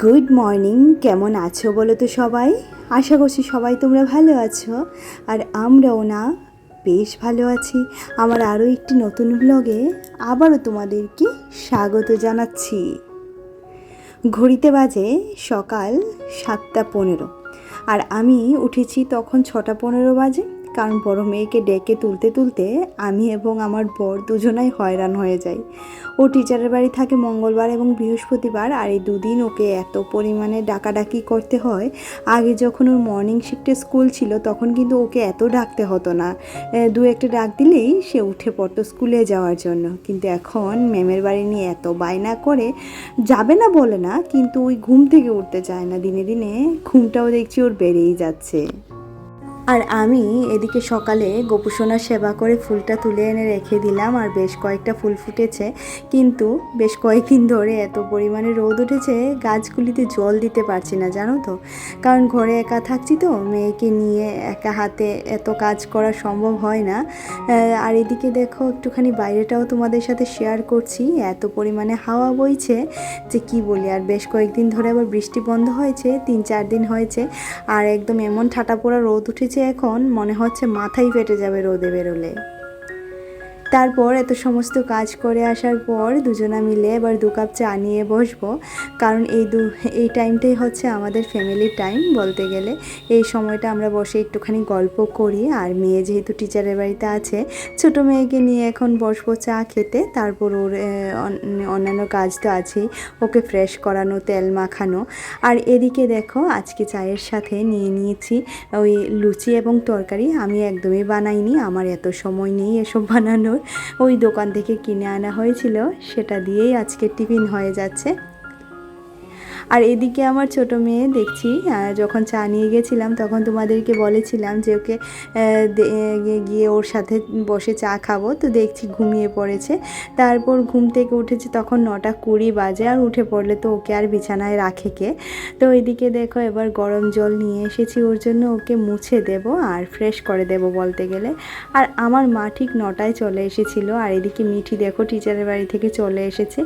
Good morning. কেমন আছো বলো তো সবাই? আশা করছি সবাই তোমরা ভালো আছো, আর আমরাও না বেশ ভালো আছি। আমার আরও একটি নতুন ব্লগে আবারও তোমাদেরকে স্বাগত জানাচ্ছি। ঘড়িতে বাজে সকাল 7:15, আর আমি উঠেছি তখন 6:15 বাজে। কারণ বড় মেয়েকে ডেকে তুলতে তুলতে আমি এবং আমার বর দুজনাই হয়রান হয়ে যাই। ও টিচারের বাড়ি থাকে মঙ্গলবার এবং বৃহস্পতিবার, আর এই দুদিন ওকে এত পরিমাণে ডাকাডাকি করতে হয়। আগে যখন ওর মর্নিং শিফটে স্কুল ছিল তখন কিন্তু ওকে এত ডাকতে হতো না, দু একটা ডাক দিলেই সে উঠে পড়তো স্কুলে যাওয়ার জন্য। কিন্তু এখন ম্যামের বাড়ি নিয়ে এত বায়না করে, যাবে না বলে না, কিন্তু ওই ঘুম থেকে উঠতে চায় না। দিনে দিনে ঘুমটাও দেখছি ওর বেড়েই যাচ্ছে। আর আমি এদিকে সকালে গোপুসোনার সেবা করে ফুলটা তুলে এনে রেখে দিলাম, আর বেশ কয়েকটা ফুল ফুটেছে। কিন্তু বেশ কয়েকদিন ধরে এত পরিমাণে রোদ উঠেছে, গাছগুলিতে জল দিতে পারছি না, জানো তো। কারণ ঘরে একা থাকছি তো, মেয়েকে নিয়ে একা হাতে এত কাজ করা সম্ভব হয় না। আর এদিকে দেখো একটুখানি বাইরেটাও তোমাদের সাথে শেয়ার করছি। এত পরিমাণে হাওয়া বইছে যে কি বলি। আর বেশ কয়েকদিন ধরে আবার বৃষ্টি বন্ধ হয়েছে, 3-4 দিন হয়েছে। আর একদম এমন ঠাটা পোড়া রোদ উঠেছে, এখন মনে হচ্ছে মাথাই ফেটে যাবে রোদে বেরোলে। তারপর এত সমস্ত কাজ করে আসার পর দুজনা মিলে এবার 2 কাপ চা নিয়ে বসবো। কারণ এই টাইমটাই হচ্ছে আমাদের ফ্যামিলির টাইম বলতে গেলে। এই সময়টা আমরা বসে একটুখানি গল্প করি। আর মেয়ে যেহেতু টিচারের বাড়িতে আছে, ছোট মেয়েকে নিয়ে এখন বসবো চা খেতে। তারপর ওর অন্যান্য কাজ তো আছেই, ওকে ফ্রেশ করানো, তেল মাখানো। আর এদিকে দেখো আজকে চায়ের সাথে নিয়ে নিয়েছি ওই লুচি এবং তরকারি। আমি একদমই বানাইনি, আমার এত সময় নেই এসব বানানোর। ওই দোকান থেকে কিনে আনা হয়েছিল, সেটা দিয়েই আজকে টিফিন হয়ে যাচ্ছে। আর এদিকে আমার ছোট মেয়ে দেখছি, যখন চা নিয়ে গেছিলাম তখন তোমাদেরকে বলেছিলাম যে ওকে গিয়ে ওর সাথে বসে চা খাবো, তো দেখছি ঘুমিয়ে পড়েছে। তারপর ঘুম থেকে উঠেছে তখন 9:20 বাজে, আর উঠে পড়লে তো ওকে আর বিছানায় রাখে কে। তো ওইদিকে দেখো এবার গরম জল নিয়ে এসেছি ওর জন্য, ওকে মুছে দেব আর ফ্রেশ করে দেব বলতে গেলে। আর আমার মা ঠিক 9টায় চলে এসেছিলো। আর এদিকে মিঠি দেখো টিচারের বাড়ি থেকে চলে এসেছে।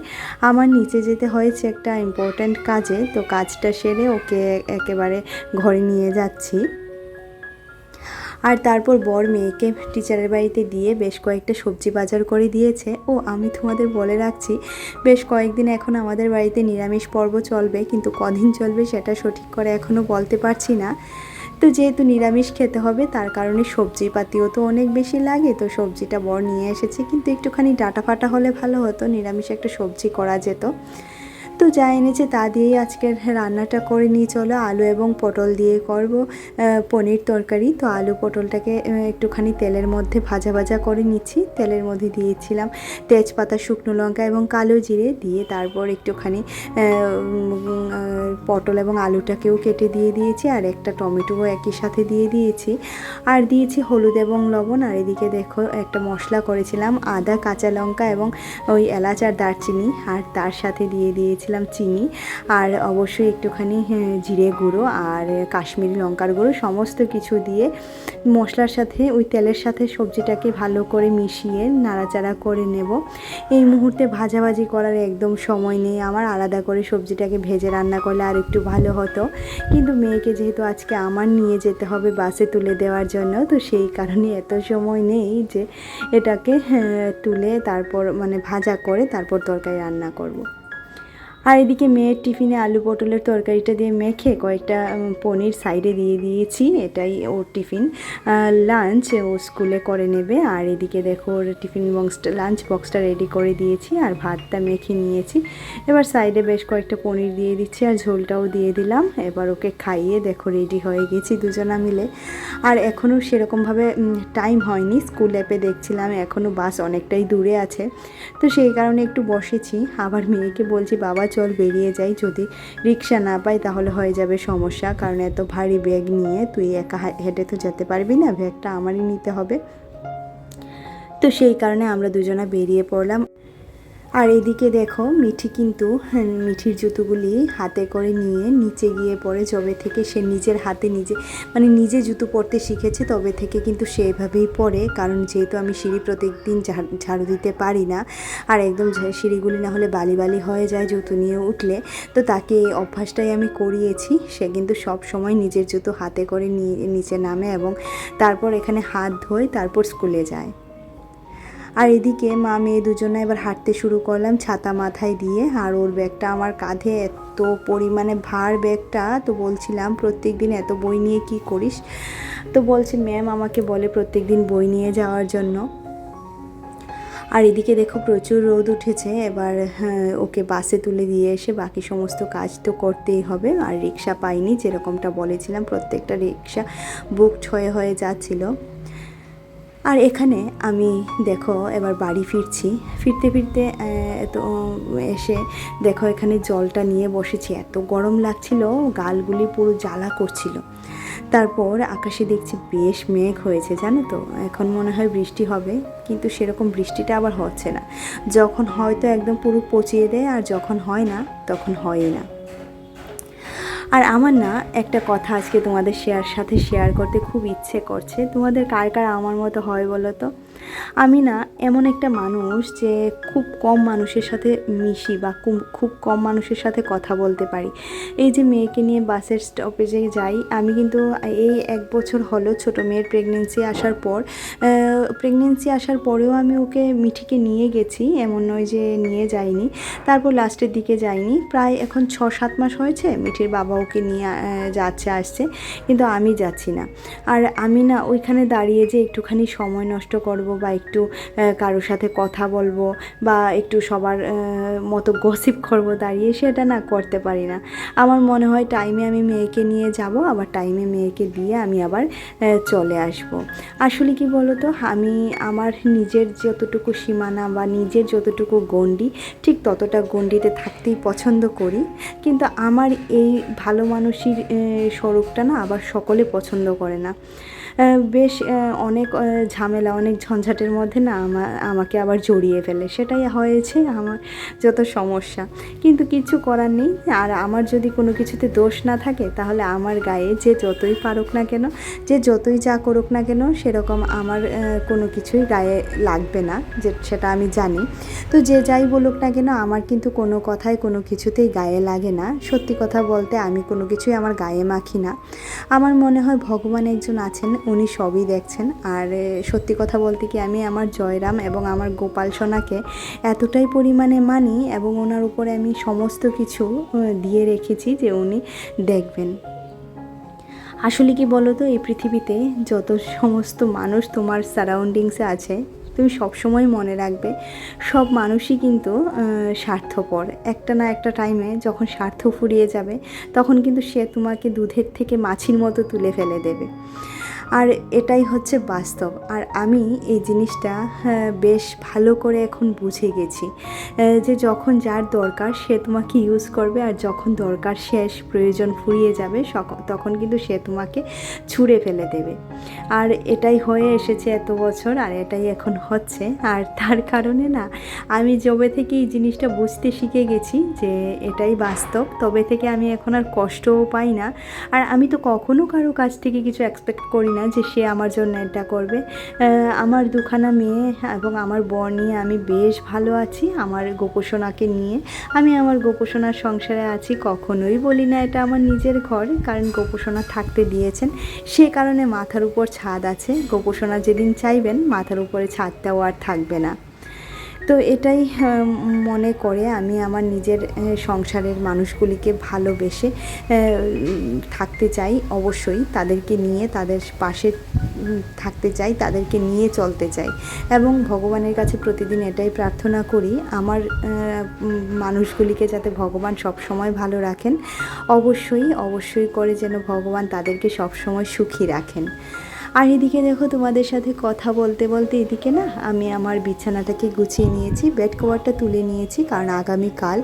আমার নিচে যেতে হয়েছে একটা ইম্পর্ট্যান্ট কাজে, তো কাজটা সেরে ওকে একেবারে ঘরে নিয়ে যাচ্ছি। আর তারপর বর মেয়েকে টিচারের বাড়িতে দিয়ে বেশ কয়েকটা সবজি বাজার করে দিয়েছে। ও আমি তোমাদের বলে রাখছি, বেশ কয়েকদিন এখন আমাদের বাড়িতে নিরামিষ পর্ব চলবে, কিন্তু কদিন চলবে সেটা সঠিক করে এখনও বলতে পারছি না। তো যেহেতু নিরামিষ খেতে হবে, তার কারণে সবজিপাতিও তো অনেক বেশি লাগে। তো সবজিটা বর নিয়ে এসেছে, কিন্তু একটুখানি ডাটা ফাটা হলে ভালো হতো, নিরামিষ একটা সবজি করা যেত। তো যা এনেছে তা দিয়েই আজকের রান্নাটা করে নিয়ে চলো। আলু এবং পটল দিয়ে করব পনির তরকারি। তো আলু পটলটাকে একটুখানি তেলের মধ্যে ভাজা ভাজা করে নিচ্ছি। তেলের মধ্যে দিয়েছিলাম তেজপাতা, শুকনো লঙ্কা এবং কালো জিরে দিয়ে, তারপর একটুখানি পটল এবং আলুটাকেও কেটে দিয়ে দিয়েছি, আর একটা টমেটোও একই সাথে দিয়ে দিয়েছি, আর দিয়েছি হলুদ এবং লবণ। আর এদিকে দেখো একটা মশলা করেছিলাম, আদা, কাঁচা লঙ্কা এবং ওই এলাচ আর দারচিনি, আর তার সাথে দিয়ে দিয়েছিলাম চিনি, আর অবশ্যই একটুখানি জিরে গুঁড়ো আর কাশ্মীরি লঙ্কার গুঁড়ো, সমস্ত কিছু দিয়ে মশলার সাথে ওই তেলের সাথে সবজিটাকে ভালো করে মিশিয়ে নাড়াচাড়া করে নেব। এই মুহূর্তে ভাজাভাজি করার একদম সময় নেই আমার, আলাদা করে সবজিটাকে ভেজে রান্না করলে আর একটু ভালো হতো। কিন্তু মেয়েকে যেহেতু আজকে আমার নিয়ে যেতে হবে বাসে তুলে দেওয়ার জন্য, তো সেই কারণে এত সময় নেই যে এটাকে তুলে তারপর মানে ভাজা করে তারপর তরকারি রান্না করব। আর এদিকে মেয়ের টিফিনে আলু পটলের তরকারিটা দিয়ে মেখে কয়েকটা পনির সাইডে দিয়ে দিয়েছি, এটাই ওর টিফিন লাঞ্চ ও স্কুলে করে নেবে। আর এদিকে দেখো ওর টিফিন লাঞ্চ বক্সটা রেডি করে দিয়েছি, আর ভাতটা মেখে নিয়েছি। এবার সাইডে বেশ কয়েকটা পনির দিয়ে দিচ্ছি, আর ঝোলটাও দিয়ে দিলাম। এবার ওকে খাইয়ে দেখো রেডি হয়ে গেছি দুজনা মিলে। আর এখনও সেরকমভাবে টাইম হয়নি, স্কুল অ্যাপে দেখছিলাম এখনও বাস অনেকটাই দূরে আছে, তো সেই কারণে একটু বসেছি। আবার মেয়েকে বলছি বাবা চল বেরিয়ে যাই, যদি রিক্সা না পাই তাহলে হয়ে যাবে সমস্যা, কারণ এত ভারী ব্যাগ নিয়ে তুই একা হেঁটে তো যেতে পারবি না, ব্যাগটা আমারই নিতে হবে। তো সেই কারণে আমরা দুজনা বেরিয়ে পড়লাম। আর এদিকে দেখো মিঠি কিন্তু মিঠির জুতোগুলি হাতে করে নিয়ে নিচে গিয়ে পড়ে। যবে থেকে সে নিজের হাতে নিজে জুতো পরতে শিখেছে তবে থেকে কিন্তু সে এভাবেই পরে, কারণ যেহেতু আমি সিঁড়ি প্রত্যেকদিন ঝাড়ু দিতে পারি না, আর একদম সিঁড়িগুলি না হলে বালি বালি হয়ে যায় জুতো নিয়ে উঠলে, তো তাকে এই অভ্যাসটাই আমি করিয়েছি। সে কিন্তু সব সময় নিজের জুতো হাতে করে নিয়ে নিচে নামে এবং তারপর এখানে হাত ধোয়, তারপর স্কুলে যায়। আর এদিকে মা মেয়ে দুজনে এবার হাঁটতে শুরু করলাম ছাতা মাথায় দিয়ে। আর ওর ব্যাগটা আমার কাঁধে এত পরিমাণে ভার ব্যাগটা, তো বলছিলাম প্রত্যেক দিন এত বই নিয়ে কি করিস, তো বলছে ম্যাম আমাকে বলে প্রত্যেক দিন বই নিয়ে যাওয়ার জন্য। আর এদিকে দেখো প্রচুর রোদ উঠেছে, এবার ওকে বাসে তুলে দিয়ে এসে বাকি সমস্ত কাজ তো করতেই হবে। আর রিক্সা পাইনি, যেরকমটা বলেছিলাম প্রত্যেকটা রিক্সা বুকড হয়ে যাচ্ছিলো। আর এখানে আমি দেখো এবার বাড়ি ফিরতে তো এসে দেখো এখানে জলটা নিয়ে বসেছি। এত গরম লাগছিল, গালগুলি পুরো জ্বালা করছিল। তারপর আকাশে দেখছি বেশ মেঘ হয়েছে, জানো তো, এখন মনে হয় বৃষ্টি হবে, কিন্তু সেরকম বৃষ্টিটা আবার হচ্ছে না। যখন হয়তো একদম পুরো পচিয়ে দেয়, আর যখন হয় না তখন হয়ই না। আর আমার না একটা কথা আজকে তোমাদের সাথে শেয়ার করতে খুব ইচ্ছে করছে। তোমাদের কার কার আমার মতো হয় বলো তো? আমি না এমন একটা মানুষ যে খুব কম মানুষের সাথে মিশি বা খুব কম মানুষের সাথে কথা বলতে পারি। এই যে মেয়েকে নিয়ে বাসের স্টপেজে যাই, আমি কিন্তু এই 1 বছর হলো ছোটো মেয়ের প্রেগনেন্সি আসার পরেও আমি ওকে মিঠিকে নিয়ে গেছি, এমন নয় যে নিয়ে যাইনি। তারপর লাস্টের দিকে যাইনি, প্রায় এখন 6-7 মাস হয়েছে মিঠির বাবা ওকে নিয়ে আসছে, কিন্তু আমি যাচ্ছি না। আর আমি না ওইখানে দাঁড়িয়ে যে একটুখানি সময় নষ্ট করব বা একটু কারোর সাথে কথা বলবো বা একটু সবার মতো গসিপ করবো দাঁড়িয়ে, সেটা না করতে পারি না। আমার মনে হয় টাইমে আমি মেয়েকে নিয়ে যাব, আবার টাইমে মেয়েকে দিয়ে আমি আবার চলে আসব। আসলে কি বলো তো, আমি আমার নিজের যতটুকু সীমানা বা নিজের যতটুকু গণ্ডি, ঠিক ততটা গণ্ডিতে থাকতেই পছন্দ করি। কিন্তু আমার এই ভালো মানুষের স্বরূপটা না আবার সকলে পছন্দ করে না। বেশ অনেক ঝামেলা, অনেক ঝঞ্ঝাটের মধ্যে না আমাকে আবার জড়িয়ে ফেলে, সেটাই হয়েছে আমার যত সমস্যা। কিন্তু কিছু করার নেই। আর আমার যদি কোনো কিছুতে দোষ না থাকে, তাহলে আমার গায়ে যে যতই পারুক না কেন, যে যতই যা করুক না কেন, সেরকম আমার কোনো কিছুই গায়ে লাগবে না, যে সেটা আমি জানি। তো যে যাই বলুক না কেন, আমার কিন্তু কোনো কথাই কোনো কিছুতেই গায়ে লাগে না। সত্যি কথা বলতে আমি কোনো কিছুই আমার গায়ে মাখি না। আমার মনে হয় ভগবান একজন আছেন, উনি সবই দেখছেন। আর সত্যি কথা বলতে কি, আমি আমার জয়রাম এবং আমার গোপাল সোনাকে এতটাই পরিমাণে মানি এবং ওনার উপরে আমি সমস্ত কিছু দিয়ে রেখেছি যে উনি দেখবেন। আসলে কি বলো তো, এই পৃথিবীতে যত সমস্ত মানুষ তোমার সারাউন্ডিংসে আছে, তুমি সবসময় মনে রাখবে সব মানুষই কিন্তু স্বার্থপর। একটা না একটা টাইমে যখন স্বার্থ ফুরিয়ে যাবে, তখন কিন্তু সে তোমাকে দুধের থেকে মাছির মতো তুলে ফেলে দেবে। আর এটাই হচ্ছে বাস্তব। আর আমি এই জিনিসটা বেশ ভালো করে এখন বুঝে গেছি যে যখন যার দরকার সে তোমাকে ইউজ করবে, আর যখন দরকার শেষ, প্রয়োজন ফুরিয়ে যাবে, তখন কিন্তু সে তোমাকে ছুঁড়ে ফেলে দেবে। আর এটাই হয়ে এসেছে এত বছর, আর এটাই এখন হচ্ছে। আর তার কারণে না আমি যবে থেকে এই জিনিসটা বুঝতে শিখে গেছি যে এটাই বাস্তব, তবে থেকে আমি এখন আর কষ্টও পাই না। আর আমি তো কখনো কারো কাছ থেকে কিছু এক্সপেক্ট করি না যে সে আমার জন্য এটা করবে। আমার দুখানা মেয়ে এবং আমার বর নিয়ে আমি বেশ ভালো আছি। আমার গোপোষণাকে নিয়ে আমি আমার গোপোষণার সংসারে আছি, কখনোই বলি না এটা আমার নিজের ঘর, কারণ গোপোষণা থাকতে দিয়েছেন, সে কারণে মাথার উপর ছাদ আছে। গোপোষণা যেদিন চাইবেন মাথার উপরে ছাদটাও আর থাকবে না। তো এটাই মনে করে আমি আমার নিজের সংসারের মানুষগুলিকে ভালোবেসে থাকতে চাই। অবশ্যই তাদেরকে নিয়ে, তাদের পাশে থাকতে চাই, তাদেরকে নিয়ে চলতে চাই এবং ভগবানের কাছে প্রতিদিন এটাই প্রার্থনা করি, আমার মানুষগুলিকে যাতে ভগবান সবসময় ভালো রাখেন। অবশ্যই করে যেন ভগবান তাদেরকে সবসময় সুখী রাখেন। আর এদিকে দেখো তোমাদের সাথে কথা বলতে বলতে এদিকে না আমি আমার বিছানাটাকে গুছিয়ে নিয়েছি, বেড কভারটা তুলে নিয়েছি, কারণ আগামীকাল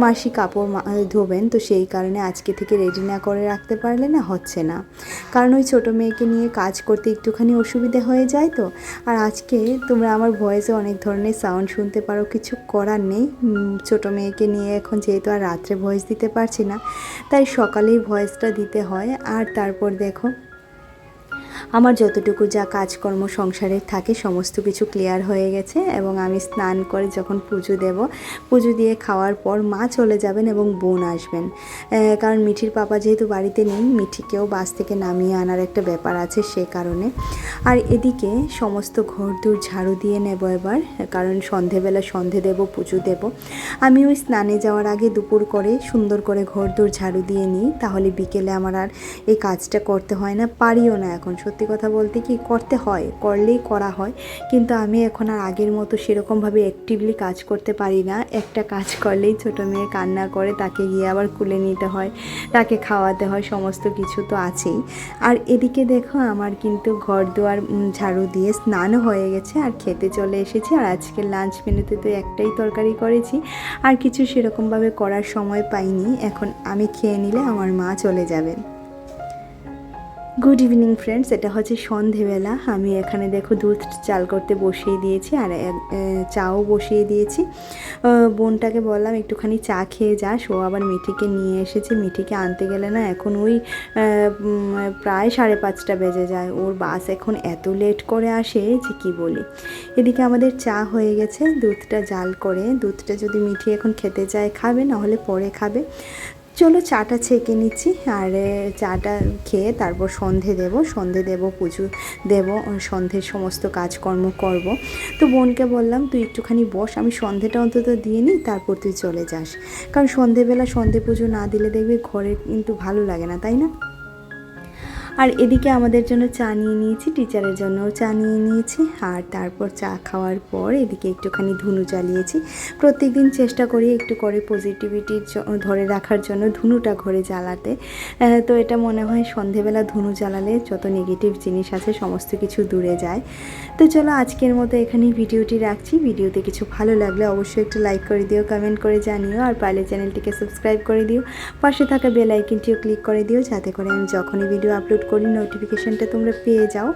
মাসি কাপড় ধোবেন, তো সেই কারণে আজকে থেকে রেডি না করে রাখতে পারলে না হচ্ছে না, কারণ ওই ছোটো মেয়েকে নিয়ে কাজ করতে একটুখানি অসুবিধা হয়ে যায় তো। আর আজকে তোমরা আমার ভয়েসে অনেক ধরনের সাউন্ড শুনতে পারো, কিছু করার নেই, ছোটো মেয়েকে নিয়ে এখন যেহেতু আর রাত্রে ভয়েস দিতে পারছি না, তাই সকালেই ভয়েসটা দিতে হয়। আর তারপর দেখো আমার যতটুকু যা কাজকর্ম সংসারের থাকে সমস্ত কিছু ক্লিয়ার হয়ে গেছে, এবং আমি স্নান করে যখন পুজো দেব, পুজো দিয়ে খাওয়ার পর মা চলে যাবেন এবং বোন আসবেন, কারণ মিঠির পাপা যেহেতু বাড়িতে নেই, মিঠিকেও বাস থেকে নামিয়ে আনার একটা ব্যাপার আছে সে কারণে। আর এদিকে সমস্ত ঘরদোর ঝাড়ু দিয়ে নেব এবার, কারণ সন্ধেবেলা সন্ধে দেব, পুজো দেব। আমি ওই স্নানে যাওয়ার আগে দুপুর করে সুন্দর করে ঘরদোর ঝাড়ু দিয়ে নিই, তাহলে বিকেলে আমার আর এই কাজটা করতে হয় না, পারিও না এখন। সত্যি কথা বলতে কি, করতে হয়, করলেই করা হয়, কিন্তু আমি এখন আর আগের মতো সেরকমভাবে অ্যাক্টিভলি কাজ করতে পারি না। একটা কাজ করলেই ছোটো মেয়ে কান্না করে, তাকে গিয়ে আবার কুলে নিতে হয়, তাকে খাওয়াতে হয়, সমস্ত কিছু তো আছেই। আর এদিকে দেখো আমার কিন্তু ঘর দুয়ার ঝাড়ু দিয়ে স্নানও হয়ে গেছে, আর খেতে চলে এসেছি। আর আজকে লাঞ্চ মেনুতে তো একটাই তরকারি করেছি, আর কিছু সেরকমভাবে করার সময় পাইনি। এখন আমি খেয়ে নিলে আমার মা চলে যাবেন। গুড ইভিনিং ফ্রেন্ডস, এটা হচ্ছে সন্ধেবেলা। আমি এখানে দেখো দুধ চাল করতে বসিয়ে দিয়েছি, আর চাও বসিয়ে দিয়েছি। বোনটাকে বললাম একটুখানি চা খেয়ে যাস, ও আবার মিঠিকে নিয়ে এসেছে। মিঠিকে আনতে গেলে না এখন ওই প্রায় 5:30 বেজে যায়, ওর বাস এখন এত লেট করে আসে যে কি বলি। এদিকে আমাদের চা হয়ে গেছে, দুধটা জাল করে, দুধটা যদি মিঠি এখন খেতে চায় খাবে, নাহলে পরে খাবে। চলো চাটা ছেঁকে নিচ্ছি, আর চাটা খেয়ে তারপর সন্ধে দেব, পুজো দেব, সন্ধের সমস্ত কাজকর্ম করব। তো বোনকে বললাম তুই একটুখানি বস, আমি সন্ধেটা অন্তত দিয়ে নিই, তারপর তুই চলে যাস, কারণ সন্ধেবেলা সন্ধে পুজো না দিলে দেখবে ঘরে কিন্তু ভালো লাগে না, তাই না? আর এদিকে আমাদের জন্য চা নিয়ে নিয়েছি, টিচারের জন্যও চা নিয়ে নিয়েছি। আর তারপর চা খাওয়ার পর এদিকে একটুখানি ধুনু জ্বালিয়েছি। প্রত্যেক দিন চেষ্টা করি একটু করে পজিটিভিটি ধরে রাখার জন্য ধুনুটা ঘরে জ্বালাতে। তো এটা মনে হয় সন্ধেবেলা ধুনু জ্বালালে যত নেগেটিভ জিনিস আছে সমস্ত কিছু দূরে যায়। তো চলো আজকের মতো এখানেই ভিডিওটি রাখছি। ভিডিওতে কিছু ভালো লাগলে অবশ্যই একটু লাইক করে দিও, কমেন্ট করে জানিও, আর পারলে চ্যানেলটিকে সাবস্ক্রাইব করে দিও, পাশে থাকা বেল আইকনটিও ক্লিক করে দিও, যাতে করে আমি যখনই ভিডিও আপলোড করি নোটিফিকেশনটা তোমরা পেয়ে যাও।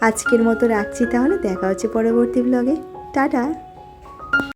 আজকের মতো রাখছি, তাহলে দেখা হচ্ছে পরবর্তী ব্লগে। টাটা।